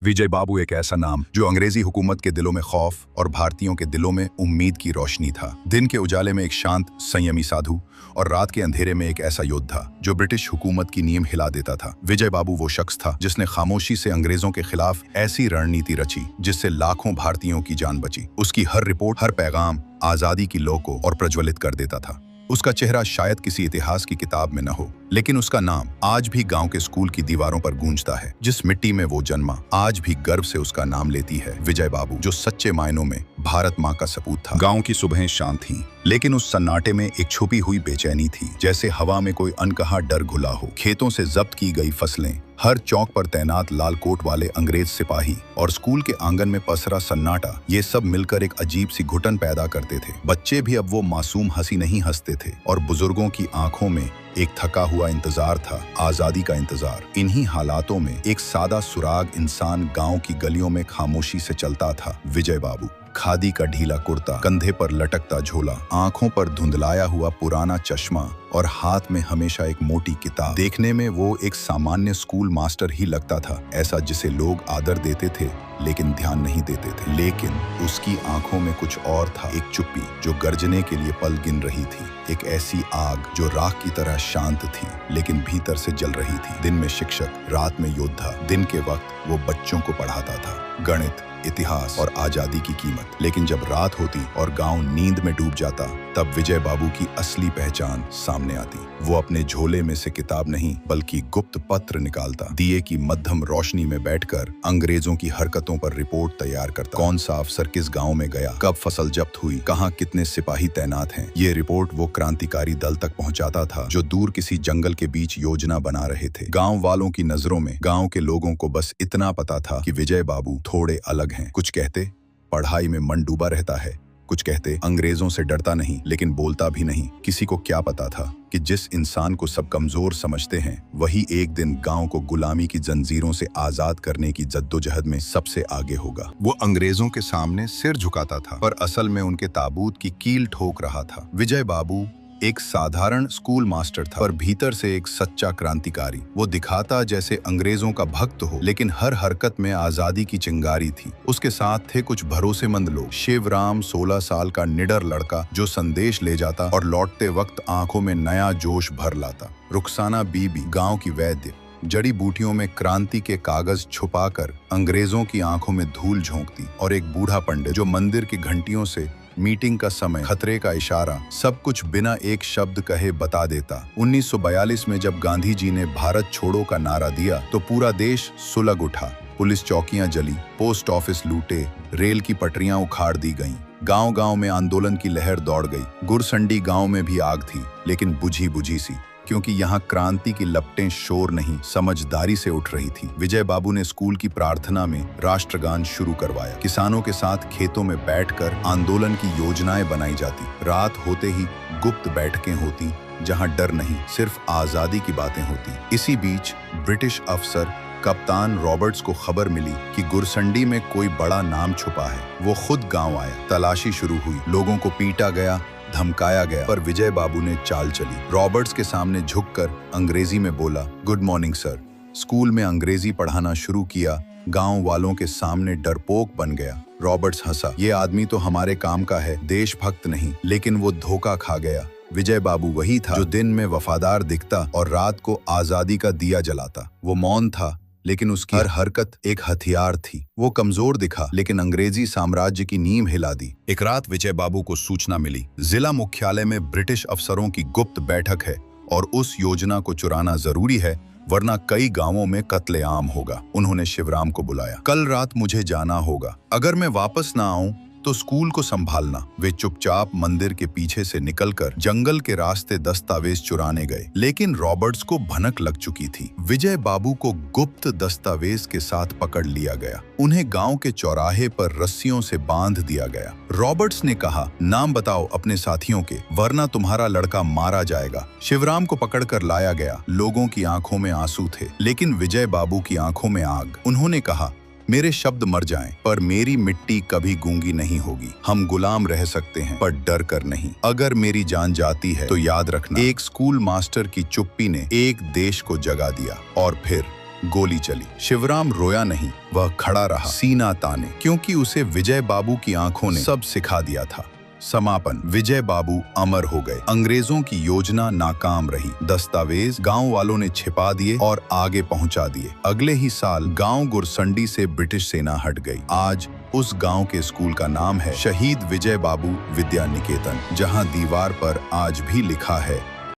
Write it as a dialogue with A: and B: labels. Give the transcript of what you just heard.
A: विजय बाबू एक ऐसा नाम जो अंग्रेजी हुकूमत के दिलों में खौफ और भारतीयों के दिलों में उम्मीद की रोशनी था। दिन के उजाले में एक शांत संयमी साधु और रात के अंधेरे में एक ऐसा योद्धा जो ब्रिटिश हुकूमत की नींव हिला देता था। विजय बाबू वो शख्स था जिसने खामोशी से अंग्रेजों के खिलाफ ऐसी रणनीति रची जिससे लाखों भारतीयों की जान बची। उसकी हर रिपोर्ट, हर पैगाम आजादी की लौ को और प्रज्वलित कर देता था। उसका चेहरा शायद किसी इतिहास की किताब में न हो, लेकिन उसका नाम आज भी गांव के स्कूल की दीवारों पर गूंजता है। जिस मिट्टी में वो जन्मा आज भी गर्व से उसका नाम लेती है विजय बाबू, जो सच्चे मायनों में भारत माँ का सपूत था। गांव की सुबहें शांत थीं, लेकिन उस सन्नाटे में एक छुपी हुई बेचैनी थी, जैसे हवा में कोई अनकहा डर घुला हो। खेतों से जब्त की गई फसलें, हर चौक पर तैनात लाल कोट वाले अंग्रेज सिपाही और स्कूल के आंगन में पसरा सन्नाटा, ये सब मिलकर एक अजीब सी घुटन पैदा करते थे। बच्चे भी अब वो मासूम हंसी नहीं हंसते थे और बुजुर्गों की आंखों में एक थका हुआ इंतजार था, आजादी का इंतजार। इन्हीं हालातों में एक सादा सुराग इंसान गांव की गलियों में खामोशी से चलता था। विजय बाबू, खादी का ढीला कुर्ता, कंधे पर लटकता झोला, आंखों पर धुंधलाया हुआ पुराना चश्मा और हाथ में हमेशा एक मोटी किताब। देखने में वो एक सामान्य स्कूल मास्टर ही लगता था, ऐसा जिसे लोग आदर देते थे लेकिन ध्यान नहीं देते थे। लेकिन उसकी आंखों में कुछ और था, एक चुप्पी जो गर्जने के लिए पल गिन रही थी, एक ऐसी आग जो राख की तरह शांत थी लेकिन भीतर से जल रही थी। दिन में शिक्षक, रात में योद्धा। दिन के वक्त वो बच्चों को पढ़ाता था गणित, इतिहास और आजादी की कीमत। लेकिन जब रात होती और गांव नींद में डूब जाता, तब विजय बाबू की असली पहचान सामने आती। वो अपने झोले में से किताब नहीं बल्कि गुप्त पत्र निकालता, दिए की मध्यम रोशनी में बैठकर अंग्रेजों की हरकतों पर रिपोर्ट तैयार करता। कौन सा अफसर किस गांव में गया, कब फसल जब्त हुई, कहां कितने सिपाही तैनात हैं। ये रिपोर्ट वो क्रांतिकारी दल तक पहुंचाता था जो दूर किसी जंगल के बीच योजना बना रहे थे। गाँव वालों की नजरों में गाँव के लोगों को बस इतना पता था कि विजय बाबू थोड़े अलग हैं। कुछ कहते पढ़ाई में मन डूबा रहता है, कुछ कहते अंग्रेजों से डरता नहीं लेकिन बोलता भी नहीं। किसी को क्या पता था कि जिस इंसान को सब कमजोर समझते हैं वही एक दिन गांव को गुलामी की जंजीरों से आजाद करने की जद्दोजहद में सबसे आगे होगा। वो अंग्रेजों के सामने सिर झुकाता था पर असल में उनके ताबूत की कील ठोक रहा था। विजय बाबू एक साधारण स्कूल मास्टर था पर भीतर से एक सच्चा क्रांतिकारी। वो दिखाता जैसे अंग्रेजों का भक्त हो, लेकिन हर हरकत में आजादी की चिंगारी थी। उसके साथ थे कुछ भरोसेमंद लोग। शिवराम 16 साल का निडर लड़का जो संदेश ले जाता और लौटते वक्त आंखों में नया जोश भर लाता। रुखसाना बीबी, गांव की वैद्य, जड़ी बूटियों में क्रांति के कागज छुपाकर अंग्रेजों की आंखों में धूल झोंकती। और एक बूढ़ा पंडित जो मंदिर की घंटियों से मीटिंग का समय, खतरे का इशारा, सब कुछ बिना एक शब्द कहे बता देता। 1942 में जब गांधी जी ने भारत छोड़ो का नारा दिया तो पूरा देश सुलग उठा। पुलिस चौकियां जली, पोस्ट ऑफिस लूटे, रेल की पटरियां उखाड़ दी गईं। गांव-गांव में आंदोलन की लहर दौड़ गई। गुरसंडी गांव में भी आग थी, लेकिन बुझी बुझी सी, क्योंकि यहाँ क्रांति की लपटें शोर नहीं समझदारी से उठ रही थी। विजय बाबू ने स्कूल की प्रार्थना में राष्ट्रगान शुरू करवाया। किसानों के साथ खेतों में बैठकर आंदोलन की योजनाएं बनाई जाती। रात होते ही गुप्त बैठकें होती जहां डर नहीं, सिर्फ आजादी की बातें होती। इसी बीच ब्रिटिश अफसर कप्तान रॉबर्ट्स को खबर मिली कि गुरसंडी में कोई बड़ा नाम छुपा है। वो खुद गाँव आया। तलाशी शुरू हुई, लोगों को पीटा गया, धमकाया गया, पर विजय बाबू ने चाल चली। रॉबर्ट्स के सामने झुककर अंग्रेजी में बोला, गुड मॉर्निंग सर। स्कूल में अंग्रेजी पढ़ाना शुरू किया। गांव वालों के सामने डरपोक बन गया। रॉबर्ट्स हंसा, ये आदमी तो हमारे काम का है, देशभक्त नहीं। लेकिन वो धोखा खा गया। विजय बाबू वही था जो दिन में वफादार दिखता और रात को आजादी का दिया जलाता। वो मौन था लेकिन उसकी हर हरकत एक हथियार थी। वो कमजोर दिखा लेकिन अंग्रेजी साम्राज्य की नींव हिला दी। एक रात विजय बाबू को सूचना मिली, जिला मुख्यालय में ब्रिटिश अफसरों की गुप्त बैठक है और उस योजना को चुराना जरूरी है, वरना कई गांवों में कत्लेआम होगा। उन्होंने शिवराम को बुलाया। कल रात मुझे जाना होगा, अगर मैं वापस ना आऊं तो स्कूल को संभालना। वे चुपचाप मंदिर के पीछे से निकलकर जंगल के रास्ते दस्तावेज चुराने गए, लेकिन रॉबर्ट्स को भनक लग चुकी थी। विजय बाबू को गुप्त दस्तावेज के साथ पकड़ लिया गया। उन्हें गांव के चौराहे पर रस्सियों से बांध दिया गया। रॉबर्ट्स ने कहा, नाम बताओ अपने साथियों के, वरना तुम्हारा लड़का मारा जाएगा। शिवराम को पकड़कर लाया गया। लोगों की आंखों में आंसू थे, लेकिन विजय बाबू की आंखों में आग। उन्होंने कहा, मेरे शब्द मर जाएं, पर मेरी मिट्टी कभी गूंगी नहीं होगी। हम गुलाम रह सकते हैं पर डर कर नहीं। अगर मेरी जान जाती है तो याद रखना, एक स्कूल मास्टर की चुप्पी ने एक देश को जगा दिया। और फिर गोली चली। शिवराम रोया नहीं, वह खड़ा रहा, सीना ताने, क्योंकि उसे विजय बाबू की आंखों ने सब सिखा दिया था। समापन। विजय बाबू अमर हो गए। अंग्रेजों की योजना नाकाम रही। दस्तावेज गांव वालों ने छिपा दिए और आगे पहुंचा दिए। अगले ही साल गांव गुरसंडी से ब्रिटिश सेना हट गई। आज उस गांव के स्कूल का नाम है शहीद विजय बाबू विद्या निकेतन, जहां दीवार पर आज भी लिखा है